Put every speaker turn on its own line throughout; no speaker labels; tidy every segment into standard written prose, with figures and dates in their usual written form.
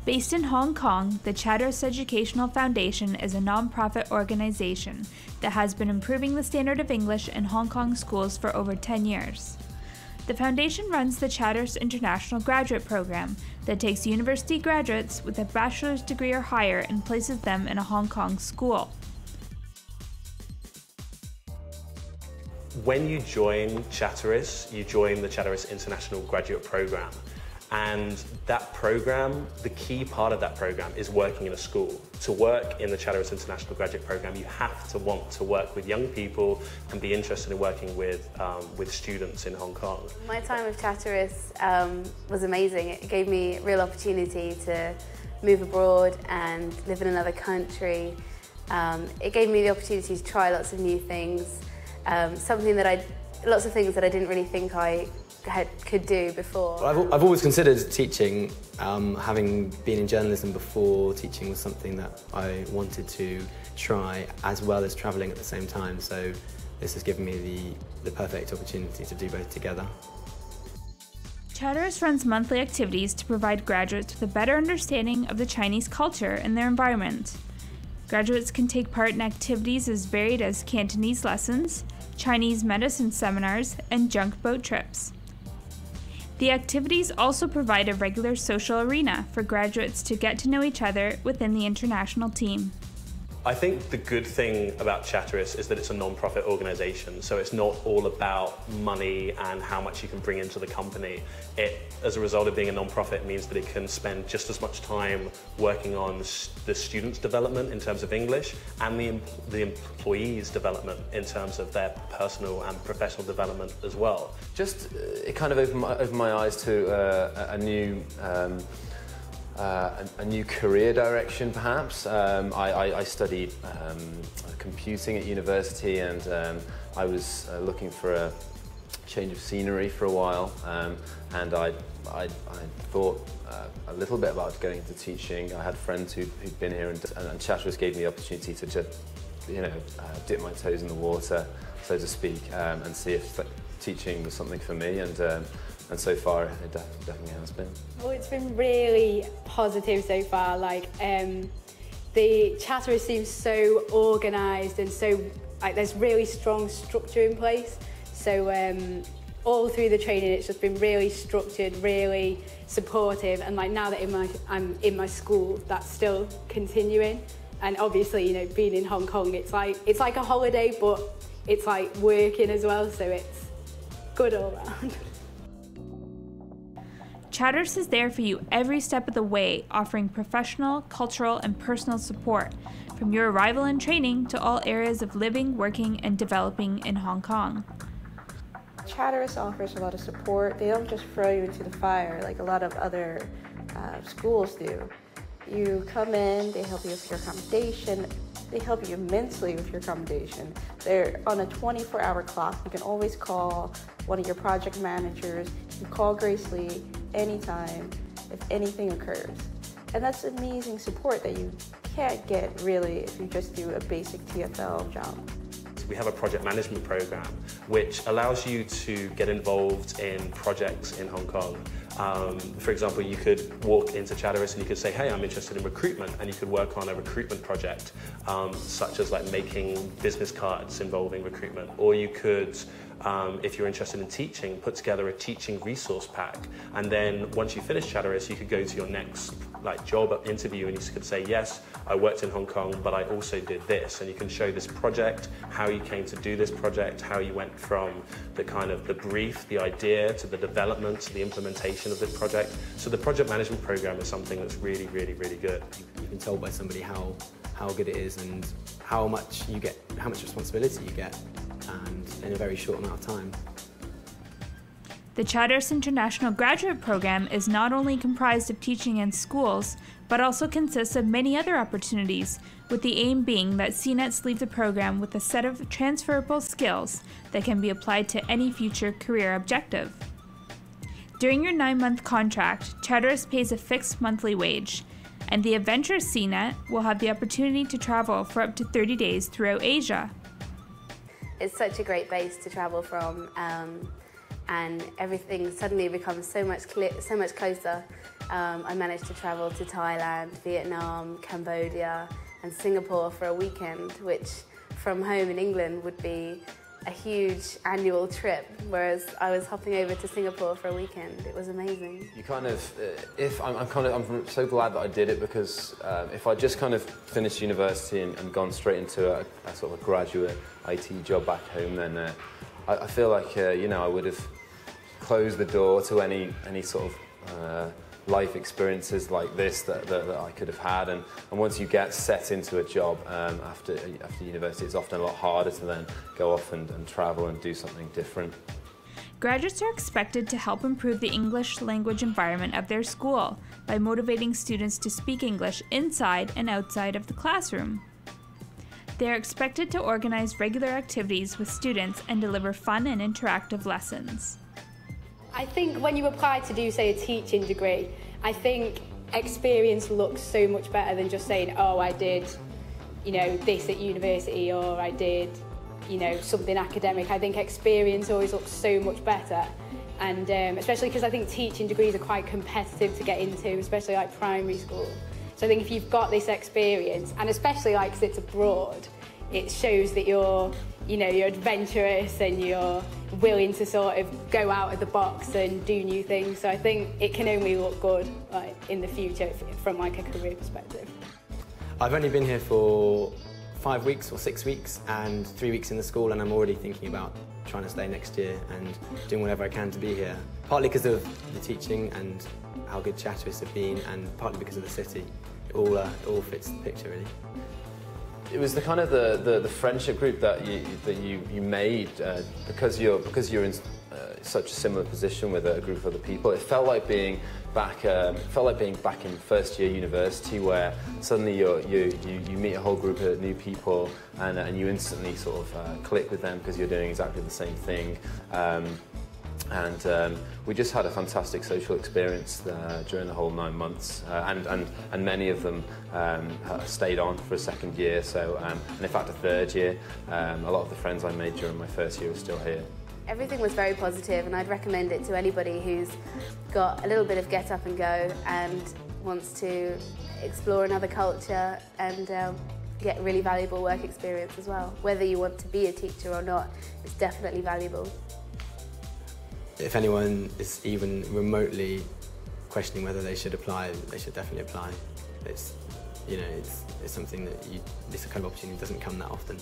Based in Hong Kong, the Chatteris Educational Foundation is a non-profit organization that has been improving the standard of English in Hong Kong schools for over 10 years. The foundation runs the Chatteris International Graduate Program that takes university graduates with a bachelor's degree or higher and places them in a Hong Kong school.
When you join Chatteris, you join the Chatteris International Graduate Program. And that program, the key part of that program is working in a school. To work in the Chatteris International Graduate Program, you have to want to work with young people and be interested in working with students in Hong Kong.
My time with Chatteris was amazing. It gave me a real opportunity to move abroad and live in another country. It gave me the opportunity to try lots of new things, lots of things that I didn't really think I could do before.
Well, I've always considered teaching. Having been in journalism before, teaching was something that I wanted to try, as well as travelling at the same time. So this has given me the perfect opportunity to do both together.
Chatteris runs monthly activities to provide graduates with a better understanding of the Chinese culture and their environment. Graduates can take part in activities as varied as Cantonese lessons, Chinese medicine seminars, and junk boat trips. The activities also provide a regular social arena for graduates to get to know each other within the international team.
I think the good thing about Chatteris is that it's a non-profit organisation, so it's not all about money and how much you can bring into the company. As a result of being a non-profit, means that it can spend just as much time working on the students' development in terms of English and the employees' development in terms of their personal and professional development as well.
It kind of opened my eyes to a new career direction, perhaps. I studied computing at university, and I was looking for a change of scenery for a while, and I thought a little bit about going into teaching. I had friends who'd been here, and Chatteris gave me the opportunity to just, dip my toes in the water, so to speak, and see if teaching was something for me. And so far, it definitely has been.
Well, it's been really positive so far. The Chatteris seems so organised, and so there's really strong structure in place. So all through the training, it's just been really structured, really supportive. And now that I'm in my school, that's still continuing. And obviously, being in Hong Kong, it's like a holiday, but it's like working as well. So it's good all round.
Chatteris is there for you every step of the way, offering professional, cultural, and personal support, from your arrival and training to all areas of living, working, and developing in Hong Kong.
Chatteris offers a lot of support. They don't just throw you into the fire like a lot of other schools do. You come in, they help you with your accommodation, they help you immensely with your accommodation. They're on a 24-hour clock. You can always call one of your project managers. You can call Grace Lee anytime if anything occurs. And that's amazing support that you can't get really if you just do a basic TFL job.
We have a project management program which allows you to get involved in projects in Hong Kong. For example, you could walk into Chatteris and you could say, hey, I'm interested in recruitment, and you could work on a recruitment project, such as making business cards involving recruitment. Or you could, if you're interested in teaching, put together a teaching resource pack. And then once you finish Chatteris, you could go to your next job interview and you could say, yes, I worked in Hong Kong, but I also did this. And you can show this project, how you came to do this project, how you went from the brief, the idea, to the development, to the implementation of this project. So the project management program is something that's really, really, really good.
You've been told by somebody how good it is and how much you get, how much responsibility you get, and in a very short amount of time.
The Chatteris International Graduate Program is not only comprised of teaching in schools, but also consists of many other opportunities, with the aim being that CNETs leave the program with a set of transferable skills that can be applied to any future career objective. During your 9-month contract, Chatteris pays a fixed monthly wage, and the Adventurous CNET will have the opportunity to travel for up to 30 days throughout Asia.
It's such a great base to travel from. and everything suddenly becomes so much closer. I managed to travel to Thailand, Vietnam, Cambodia and Singapore for a weekend, which from home in England would be a huge annual trip, whereas I was hopping over to Singapore for a weekend. It was amazing.
You kind of, I'm so glad that I did it, because if I just kind of finished university and gone straight into a sort of a graduate IT job back home, then I feel like you know, I would have closed the door to any sort of life experiences like this that I could have had. And once you get set into a job after university, it's often a lot harder to then go off and travel and do something different.
Graduates are expected to help improve the English language environment of their school by motivating students to speak English inside and outside of the classroom. They are expected to organize regular activities with students and deliver fun and interactive lessons.
I think when you apply to do, say, a teaching degree, I think experience looks so much better than just saying, oh, I did, you know, this at university, or I did, you know, something academic. I think experience always looks so much better. And especially because I think teaching degrees are quite competitive to get into, especially like primary school. So I think if you've got this experience, and especially like 'cause it's abroad, it shows that you're, you know, you're adventurous and you're willing to sort of go out of the box and do new things. So I think it can only look good like in the future from like a career perspective.
I've only been here for 5 weeks or 6 weeks and 3 weeks in the school, and I'm already thinking about trying to stay next year and doing whatever I can to be here. Partly because of the teaching and how good Chatteris have been, and partly because of the city. It all fits the picture, really.
It was the kind of the friendship group that you made because you're in such a similar position with a group of other people. It felt like being back. In first year university, where suddenly you meet a whole group of new people and you instantly sort of click with them because you're doing exactly the same thing. And we just had a fantastic social experience during the whole 9 months, and many of them stayed on for a second year, so, and in fact a third year. A lot of the friends I made during my first year are still here.
Everything was very positive, and I'd recommend it to anybody who's got a little bit of get up and go and wants to explore another culture and get really valuable work experience as well. Whether you want to be a teacher or not, it's definitely valuable.
If anyone is even remotely questioning whether they should apply, they should definitely apply. It's, you know, it's something that this kind of opportunity doesn't come that often.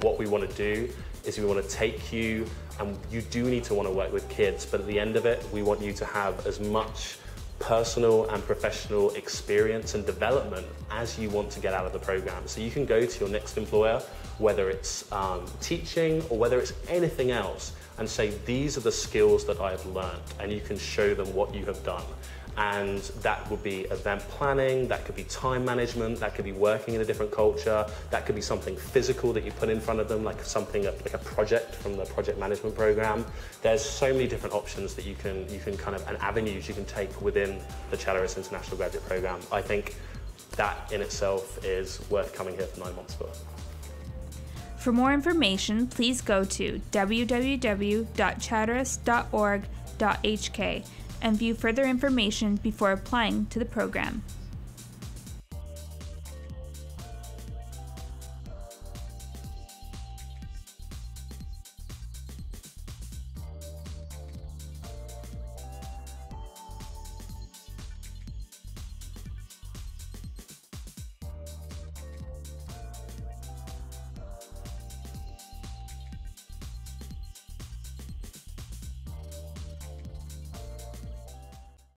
What we want to do is we want to take you, and you do need to want to work with kids, but at the end of it, we want you to have as much personal and professional experience and development as you want to get out of the program. So you can go to your next employer, whether it's teaching or whether it's anything else, and say, these are the skills that I have learned, and you can show them what you have done. And that would be event planning, that could be time management, that could be working in a different culture, that could be something physical that you put in front of them, like something like a project from the project management program. There's so many different options that you can kind of, and avenues you can take within the Chatteris International Graduate Program. I think that in itself is worth coming here for 9 months for.
For more information, please go to www.chatteris.org.hk and view further information before applying to the program.